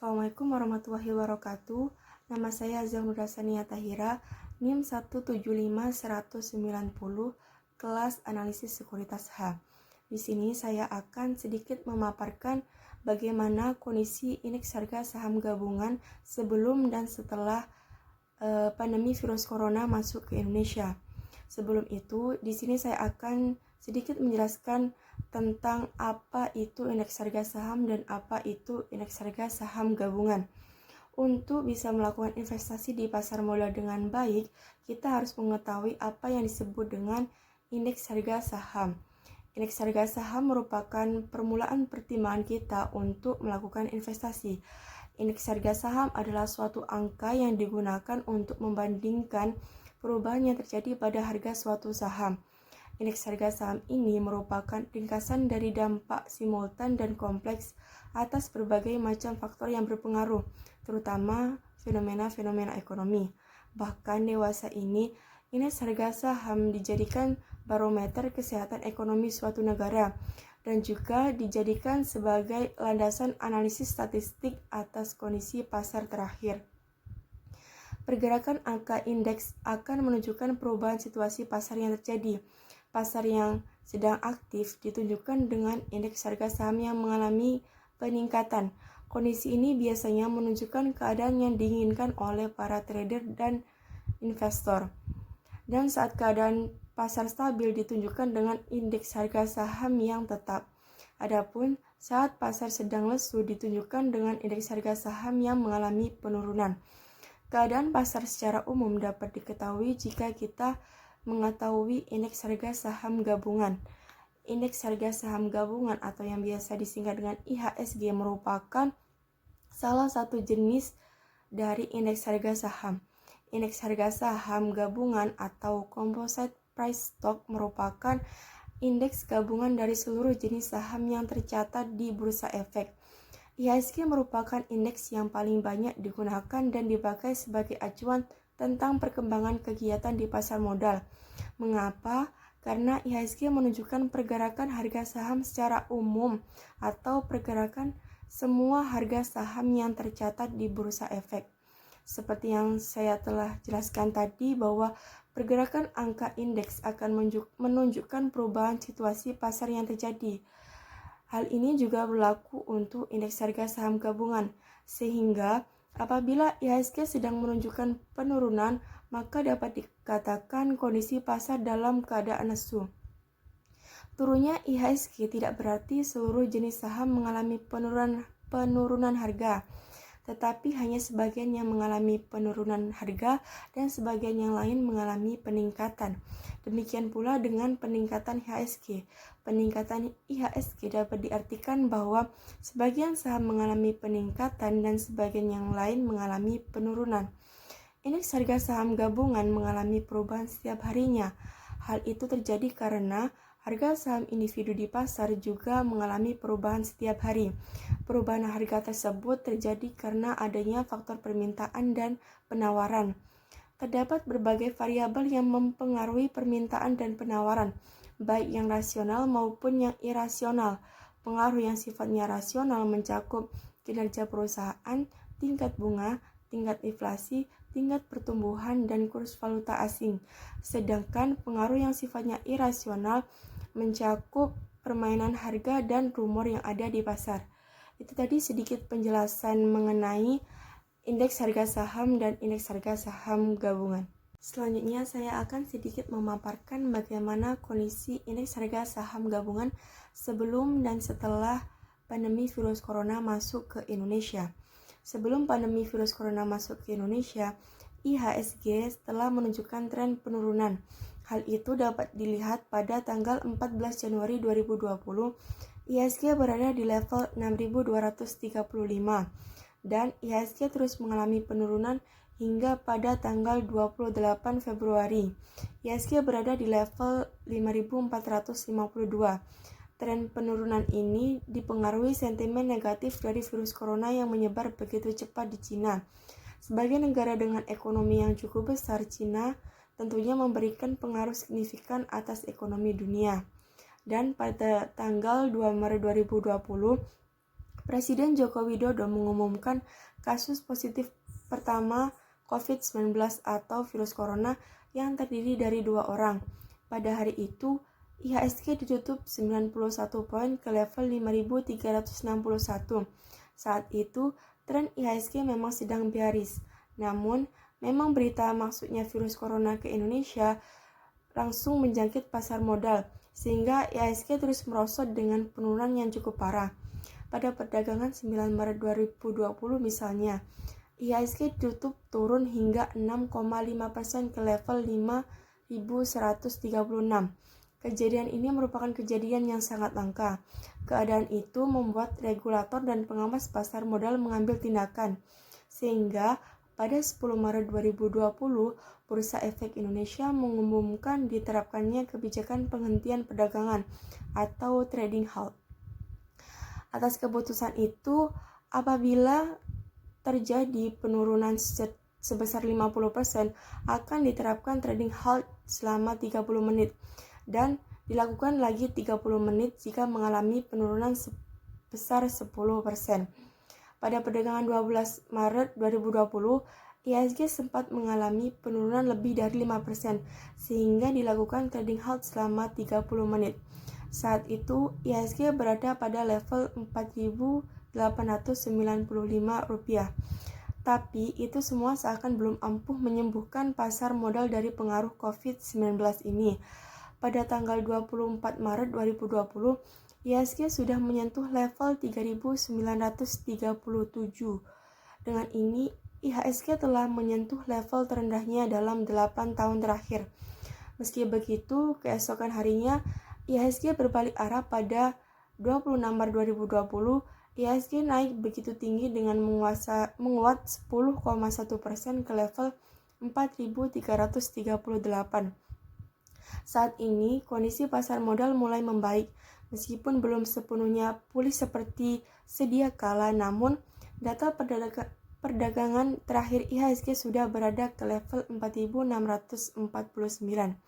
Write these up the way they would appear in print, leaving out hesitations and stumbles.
Assalamualaikum warahmatullahi wabarakatuh. Nama saya Zahnura Sania Tahira, NIM 175-190, kelas analisis sekuritas H. Di sini saya akan sedikit memaparkan bagaimana kondisi indeks harga saham gabungan sebelum dan setelah pandemi virus corona masuk ke Indonesia. Sebelum itu, di sini saya akan sedikit menjelaskan tentang apa itu indeks harga saham dan apa itu indeks harga saham gabungan. Untuk bisa melakukan investasi di pasar modal dengan baik, kita harus mengetahui apa yang disebut dengan indeks harga saham. Indeks harga saham merupakan permulaan pertimbangan kita untuk melakukan investasi. Indeks harga saham adalah suatu angka yang digunakan untuk membandingkan perubahan yang terjadi pada harga suatu saham. Indeks harga saham ini merupakan ringkasan dari dampak simultan dan kompleks atas berbagai macam faktor yang berpengaruh, terutama fenomena-fenomena ekonomi. Bahkan dewasa ini, indeks harga saham dijadikan barometer kesehatan ekonomi suatu negara dan juga dijadikan sebagai landasan analisis statistik atas kondisi pasar terakhir. Pergerakan angka indeks akan menunjukkan perubahan situasi pasar yang terjadi. Pasar yang sedang aktif ditunjukkan dengan indeks harga saham yang mengalami peningkatan. Kondisi ini biasanya menunjukkan keadaan yang diinginkan oleh para trader dan investor. Dan saat keadaan pasar stabil ditunjukkan dengan indeks harga saham yang tetap. Adapun saat pasar sedang lesu ditunjukkan dengan indeks harga saham yang mengalami penurunan. Keadaan pasar secara umum dapat diketahui jika kita mengetahui indeks harga saham gabungan. Indeks harga saham gabungan atau yang biasa disingkat dengan IHSG merupakan salah satu jenis dari indeks harga saham. Indeks harga saham gabungan atau Composite Price Stock merupakan indeks gabungan dari seluruh jenis saham yang tercatat di Bursa Efek. IHSG merupakan indeks yang paling banyak digunakan dan dipakai sebagai acuan tentang perkembangan kegiatan di pasar modal. Mengapa? Karena IHSG menunjukkan pergerakan harga saham secara umum atau pergerakan semua harga saham yang tercatat di Bursa Efek. Seperti yang saya telah jelaskan tadi bahwa pergerakan angka indeks akan menunjukkan perubahan situasi pasar yang terjadi. Hal ini juga berlaku untuk indeks harga saham gabungan, sehingga apabila IHSG sedang menunjukkan penurunan, maka dapat dikatakan kondisi pasar dalam keadaan lesu. Turunnya IHSG tidak berarti seluruh jenis saham mengalami penurunan harga, tetapi hanya sebagian yang mengalami penurunan harga dan sebagian yang lain mengalami peningkatan. Demikian pula dengan peningkatan IHSG. Peningkatan IHSG dapat diartikan bahwa sebagian saham mengalami peningkatan dan sebagian yang lain mengalami penurunan. Indeks harga saham gabungan mengalami perubahan setiap harinya. Hal itu terjadi karena harga saham individu di pasar juga mengalami perubahan setiap hari. Perubahan harga tersebut terjadi karena adanya faktor permintaan dan penawaran. Terdapat berbagai variabel yang mempengaruhi permintaan dan penawaran, baik yang rasional maupun yang irasional. Pengaruh yang sifatnya rasional mencakup kinerja perusahaan, tingkat bunga, tingkat inflasi, tingkat pertumbuhan, dan kurs valuta asing. Sedangkan pengaruh yang sifatnya irasional mencakup permainan harga dan rumor yang ada di pasar. Itu tadi sedikit penjelasan mengenai indeks harga saham dan indeks harga saham gabungan. Selanjutnya saya akan sedikit memaparkan bagaimana kondisi indeks harga saham gabungan sebelum dan setelah pandemi virus corona masuk ke Indonesia. Sebelum pandemi virus corona masuk ke Indonesia, IHSG telah menunjukkan tren penurunan. Hal itu dapat dilihat pada tanggal 14 Januari 2020, IHSG berada di level 6.235 dan IHSG terus mengalami penurunan hingga pada tanggal 28 Februari. IHSG berada di level 5.452. Tren penurunan ini dipengaruhi sentimen negatif dari virus corona yang menyebar begitu cepat di Cina. Sebagai negara dengan ekonomi yang cukup besar, Cina tentunya memberikan pengaruh signifikan atas ekonomi dunia. Dan pada tanggal 2 Maret 2020, Presiden Joko Widodo mengumumkan kasus positif pertama COVID-19 atau virus corona yang terdiri dari 2 orang. Pada hari itu, IHSG ditutup 91 poin ke level 5.361. Saat itu, tren IHSG memang sedang bearish. Namun, memang berita masuknya virus corona ke Indonesia langsung menjangkit pasar modal, sehingga IHSG terus merosot dengan penurunan yang cukup parah. Pada perdagangan 9 Maret 2020 misalnya, IHSG tutup turun hingga 6,5% ke level 5.136. Kejadian ini merupakan kejadian yang sangat langka. Keadaan itu membuat regulator dan pengawas pasar modal mengambil tindakan, sehingga pada 10 Maret 2020, Bursa Efek Indonesia mengumumkan diterapkannya kebijakan penghentian perdagangan atau trading halt. Atas keputusan itu, apabila terjadi penurunan sebesar 50%, akan diterapkan trading halt selama 30 menit dan dilakukan lagi 30 menit jika mengalami penurunan sebesar 10%. Pada perdagangan 12 Maret 2020, IHSG sempat mengalami penurunan lebih dari 5%, sehingga dilakukan trading halt selama 30 menit. Saat itu, IHSG berada pada level Rp4.895. Tapi, itu semua seakan belum ampuh menyembuhkan pasar modal dari pengaruh COVID-19 ini. Pada tanggal 24 Maret 2020, IHSG sudah menyentuh level 3.937. Dengan ini, IHSG telah menyentuh level terendahnya dalam 8 tahun terakhir. Meski begitu, keesokan harinya, IHSG berbalik arah pada 26 Maret 2020, IHSG naik begitu tinggi dengan menguat 10,1% ke level 4.338. Saat ini, kondisi pasar modal mulai membaik, meskipun belum sepenuhnya pulih seperti sedia kala, namun data perdagangan terakhir IHSG sudah berada ke level 4.649.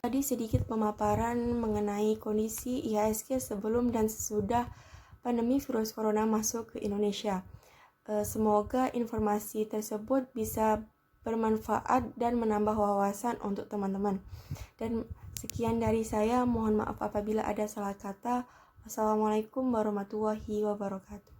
Tadi sedikit pemaparan mengenai kondisi IHSG sebelum dan sesudah pandemi virus corona masuk ke Indonesia. Semoga informasi tersebut bisa bermanfaat dan menambah wawasan untuk teman-teman. Dan sekian dari saya, mohon maaf apabila ada salah kata. Wassalamualaikum warahmatullahi wabarakatuh.